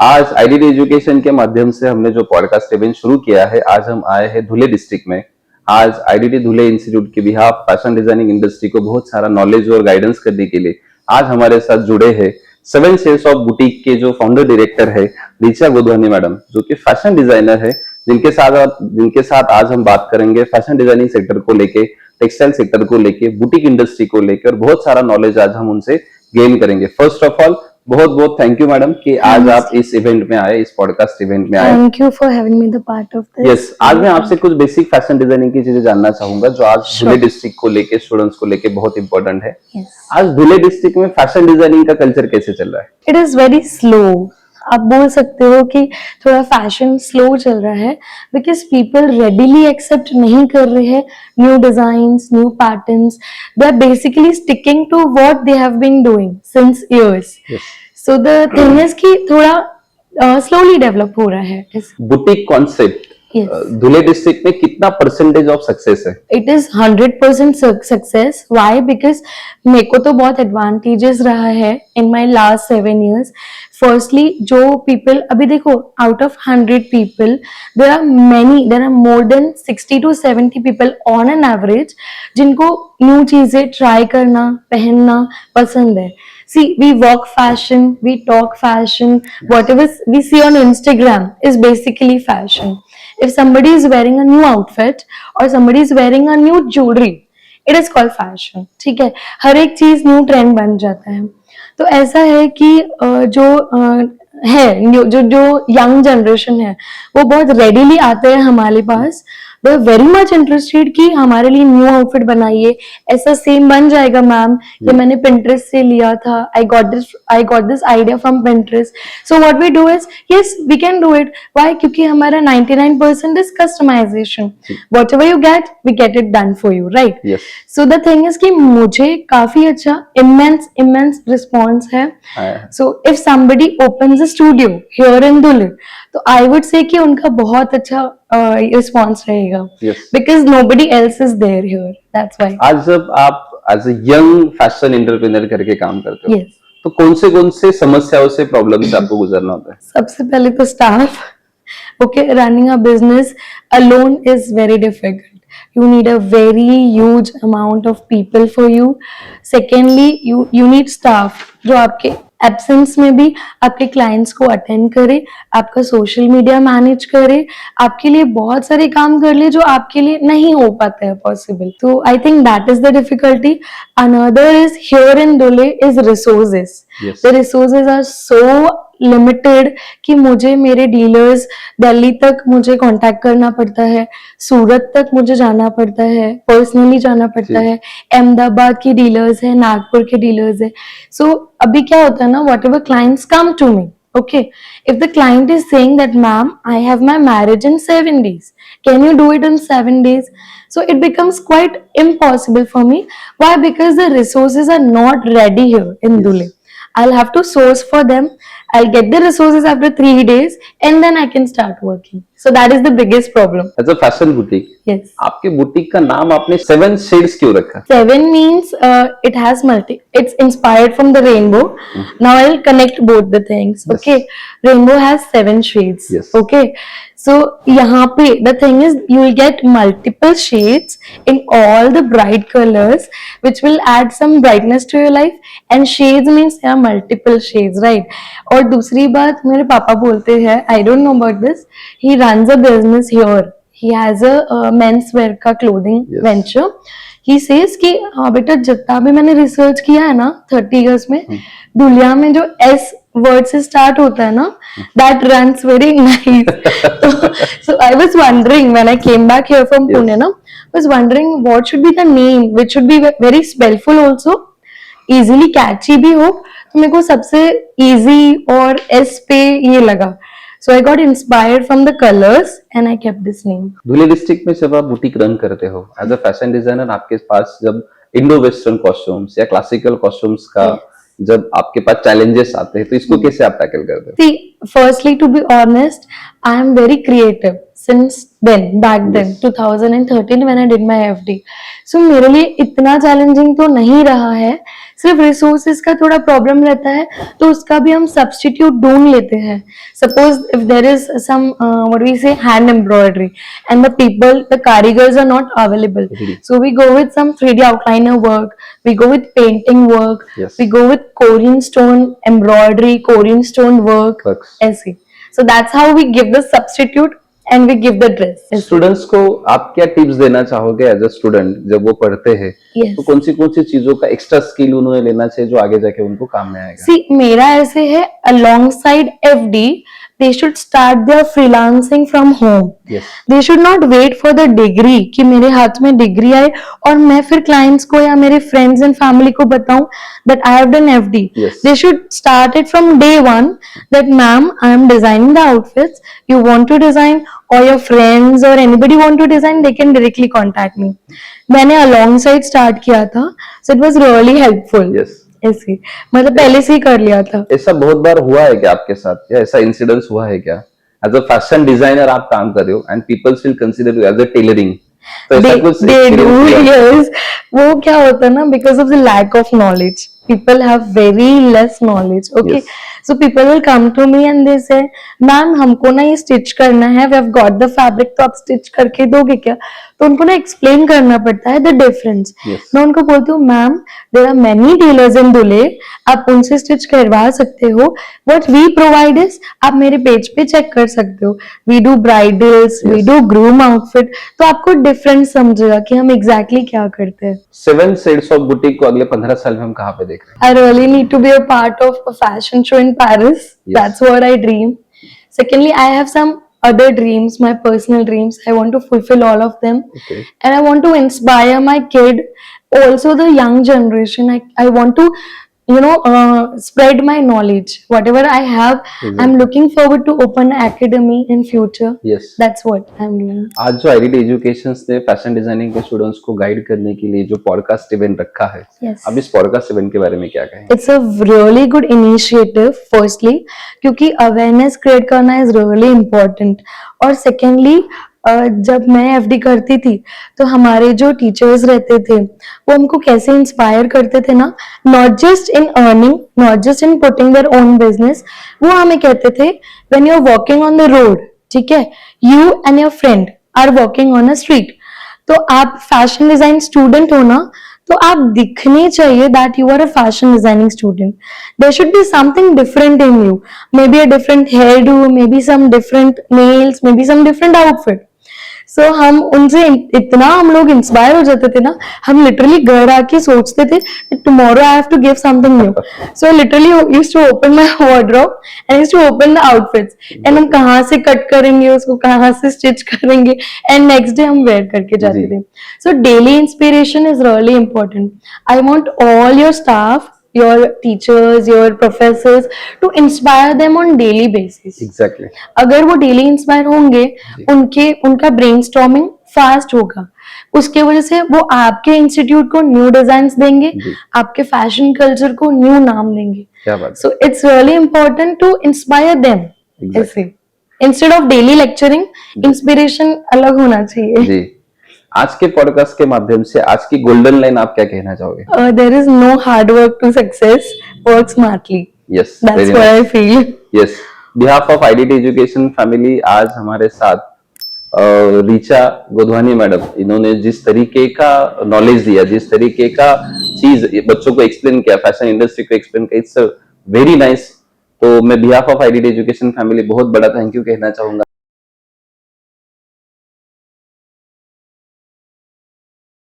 आज IDD education के माध्यम से हमने जो पॉडकास्ट इवेंट शुरू किया है, आज हम आए हैं धुले डिस्ट्रिक्ट में। आज आईडीडी धुले इंस्टीट्यूट के बिहाफ फैशन डिजाइनिंग इंडस्ट्री को बहुत सारा नॉलेज और गाइडेंस करने के लिए आज हमारे साथ जुड़े हैं 7 शेड्स ऑफ बुटीक के जो फाउंडर डायरेक्टर है रिचा गोधवानी मैडम, जो कि फैशन डिजाइनर है, जिनके साथ आज हम बात करेंगे फैशन डिजाइनिंग सेक्टर को लेके, टेक्सटाइल सेक्टर को लेके, बुटीक इंडस्ट्री को लेकर और बहुत सारा नॉलेज आज हम उनसे गेन करेंगे। फर्स्ट ऑफ ऑल बहुत बहुत थैंक यू मैडम कि आज आप इस इवेंट में आए, इस पॉडकास्ट इवेंट में आए। Thank you for having me the part of this. Yes, आज मैं आपसे कुछ बेसिक फैशन डिजाइनिंग की चीजें जानना चाहूंगा जो आज धुले डिस्ट्रिक्ट को लेके, स्टूडेंट्स को लेके बहुत इंपॉर्टेंट है। आज धुले डिस्ट्रिक्ट में फैशन डिजाइनिंग का कल्चर कैसे चल रहा है? It is very slow. आप बोल सकते हो कि थोड़ा फैशन स्लो चल रहा है बिकॉज पीपल रेडिली एक्सेप्ट नहीं कर रहे हैं new designs, new patterns. They are basically sticking to what they have been doing since years. So the thing is कि थोड़ा स्लोली डेवलप हो रहा है। बुटीक कॉन्सेप्ट धुले डिस्ट्रिक्ट में कितना परसेंटेज ऑफ सक्सेस है? It is 100% success. Why? Because मेरे को तो बहुत एडवांटेजेस रहा है in my last 7 years। Firstly जो पीपल, अभी देखो out of 100 people there are more than 60 to 70 people on an average जिनको न्यू चीजें ट्राई करना, पहनना पसंद है। See, we walk fashion, we talk fashion, whatever we see on Instagram is basically fashion. If somebody is wearing a new outfit or somebody is wearing a new jewelry, it is called fashion. ठीक है, हर एक चीज new trend बन जाता है। तो ऐसा है कि जो यंग जनरेशन है वो बहुत रेडीली आते हैं हमारे पास। They are very much interested कि हमारे लिए न्यू आउटफिट बनाइए, ऐसा सेम बन जाएगा मैम, ये मैंने Pinterest से लिया था, I got this idea from Pinterest। So what we do is, yes we can do it. Why? क्योंकि हमारा 99% is customization. Whatever you we get it done for you, right? So the thing is कि मुझे काफी अच्छा immense response है। So if somebody opens a studio here in Dhule, तो I would say कि उनका बहुत अच्छा रिस्पॉन्स रहेगा because nobody else is there here, that's why. आज जब आप as a young fashion entrepreneur करके काम करते हो, तो कौन से समस्याओं से, प्रॉब्लम से आपको गुजरना होता है? सबसे पहले तो staff. Okay, running a business alone is very difficult. You need a very huge amount of people for you. Secondly, you need staff जो आपके एब्सेंस में भी आपके क्लाइंट्स को अटेंड करे, आपका सोशल मीडिया मैनेज करे, आपके लिए बहुत सारे काम कर ले जो आपके लिए नहीं हो पाता है पॉसिबल। तो I think that is the difficulty. Another is here in Dhule is resources. The resources are so limited कि मुझे मेरे डीलर्स दिल्ली तक मुझे कांटेक्ट करना पड़ता है, सूरत तक मुझे जाना पड़ता है, पर्सनली जाना पड़ता है, अहमदाबाद के डीलर्स है, नागपुर के डीलर्स है। सो अभी क्या होता है ना, whatever clients come to me, okay, if the client is saying that ma'am I have my marriage in 7 days, can you do it in 7 days? So it becomes quite impossible for me. Why? Because the resources are not ready here in Dhule. I'll have to source for them. I'll get the resources after 3 days and then I can start working. So that is the biggest problem. As a fashion boutique, yes. आपके boutique का नाम आपने 7 shades क्यों रखा? 7 means it has it's inspired from the rainbow. Now I'll connect both the things. Yes. Okay, rainbow has 7 shades. Yes. Okay, so यहाँ पे the thing is you will get multiple shades in all the bright colors which will add some brightness to your life. And shades means there are multiple shades, right? और दूसरी बात मेरे पापा बोलते हैं, I don't know about this, he runs a business here. He has a men's wear का clothing venture. He says कि हाँ बेटा, जितना भी मैंने रिसर्च किया है ना 30 years में, दुनिया में जो S वर्ड से स्टार्ट होता है ना, that runs very nice. So I was wondering when I came back here from Pune ना, I was wondering what should be the name which should be very spellful also, easily catchy भी हो। तो मेरे को सबसे easy और S पे ये लगा। So I got inspired from the colors and I kept this name. Dhule district में जब आप बुटीक रन करते हो एज अ फैशन डिजाइनर, आपके पास जब इंडो वेस्टर्न कॉस्ट्यूम्स या क्लासिकल कॉस्ट्यूम्स का जब आपके पास चैलेंजेस आते हैं, तो इसको कैसे आप टैकल करते हो? See, firstly, to be honest, I am very creative since back then, 2013 when I did my FD. So मेरे लिए इतना चैलेंजिंग तो नहीं रहा है। सिर्फ रिसोर्सेज का थोड़ा प्रॉब्लम रहता है तो उसका भी हम सब्स्टिट्यूट ढूंढ लेते हैं. Suppose if there is some what we say hand embroidery and the कारीगर्स are not available, so we go with some 3D outliner work, we go with painting work, Yes. we go with Korean stone embroidery, Korean stone work, Works. ऐसे. So that's how we give the substitute and we give the dress. ऐसे. Students को आप क्या tips देना चाहोगे as a student जब वो पढ़ते हैं? Yes. तो कौन सी चीजों का एक्स्ट्रा स्किल उन्होंने लेना चाहिए जो आगे जाके उनको काम में आएगा? See, मेरा ऐसे है alongside FD, they should start their freelancing from home. Yes. They should not wait for the degree कि मेरे हाथ में डिग्री आए और मैं फिर क्लाइंट्स को या मेरे फ्रेंड्स एंड फैमिली को बताऊं that I have done FD. Yes. They should start it from day one that ma'am, I am designing the outfits. You want to design or your friends or anybody want to design, they can directly contact me. मैंने alongside start किया था, so it was really helpful. Yes. ऐसे मतलब पहले से ही कर लिया था. ऐसा बहुत बार हुआ है क्या आपके साथ, या ऐसा इंसिडेंस हुआ है क्या? एज अ फैशन डिजाइनर आप काम कर रहे हो and people will consider you as a tailoring, तो ऐसा कुछ they do, experience हुआ है? yes. वो क्या होता है ना, because of the lack of knowledge, people have very less knowledge. Okay. Yes. So people will come to me and they say, ma'am हमको ना ये स्टिच करना है, we have got the fabric, तो आप स्टिच करके दोगे क्या? तो उनको ना एक्सप्लेन करना पड़ता है द डिफरेंस. Yes. मैं उनको बोलती हूँ ma'am there are many tailors in Dhule, आप उनसे स्टिच करवा सकते हो. व्हाट वी प्रोवाइड इज, आप मेरे पेज पे चेक कर सकते हो, we do bridals, we Yes. Do groom outfit, तो आपको डिफरेंस समझेगा कि हम एग्जैक्टली क्या करते हैं. 7 शेड्स ऑफ बुटीक को अगले 15 साल में हम कहाँ पे देख रहे हैं? I really need to be a part of a fashion show in Paris. Yes. That's what I dream. Secondly, I have some other dreams, my personal dreams. I want to fulfill all of them. Okay. And I want to inspire my kid, also the young generation. I want to, spread my knowledge. Whatever I have, I'm looking forward to open an academy in future. Yes. That's what I'm doing. आज जो IDT education ने fashion designing के students को guide करने के लिए जो podcast event रखा है, Yes. अब इस पॉडकास्ट इवेंट के बारे में क्या कहेंगे? It's a really good initiative, firstly, क्योंकि awareness create करना is really important. और secondly, जब मैं एफडी करती थी तो हमारे जो टीचर्स रहते थे वो हमको कैसे इंस्पायर करते थे ना, not just in earning, not just in putting their own business. वो हमें कहते थे when you are walking on the road, ठीक है, you and your friend are walking on a street, तो आप फैशन डिजाइन स्टूडेंट हो ना, तो आप दिखने चाहिए that you are a fashion designing student. There should be something different in you, maybe a different hairdo, maybe some different nails, maybe some different outfit. So हम उनसे इतना हम लोग inspire हो जाते थे ना, हम लिटरली घर आके सोचते थे tomorrow I have to give something new. So I literally used to open my wardrobe and used to open the outfits and हम कहाँ से कट करेंगे उसको, कहाँ से स्टिच करेंगे, एंड नेक्स्ट डे हम वेयर करके जाते थे. So daily inspiration is really important. I want all your staff, your teachers, your professors to inspire them on daily basis. Exactly. अगर वो डेली इंस्पायर होंगे, उनका ब्रेनस्टॉर्मिंग फास्ट होगा, उसके वजह से वो आपके इंस्टीट्यूट को न्यू डिजाइन्स देंगे, आपके फैशन कल्चर को न्यू नाम देंगे. क्या बात है. So it's really important to inspire them. ऐसे instead of daily lecturing, inspiration अलग होना चाहिए. जी. आज के पॉडकास्ट के माध्यम से आज की गोल्डन लाइन आप क्या कहना चाहोगे? There is no hard work to success, work smartly. Yes. That's what I feel. Yes. Behalf of IDT education family, आज हमारे साथ रीचा गोधवानी मैडम, इन्होंने जिस तरीके का नॉलेज दिया, जिस तरीके का चीज बच्चों को एक्सप्लेन किया, फैशन इंडस्ट्री को एक्सप्लेन किया, इट्स वेरी नाइस. तो मैं behalf of IDT education family बहुत बड़ा थैंक यू कहना चाहूंगा.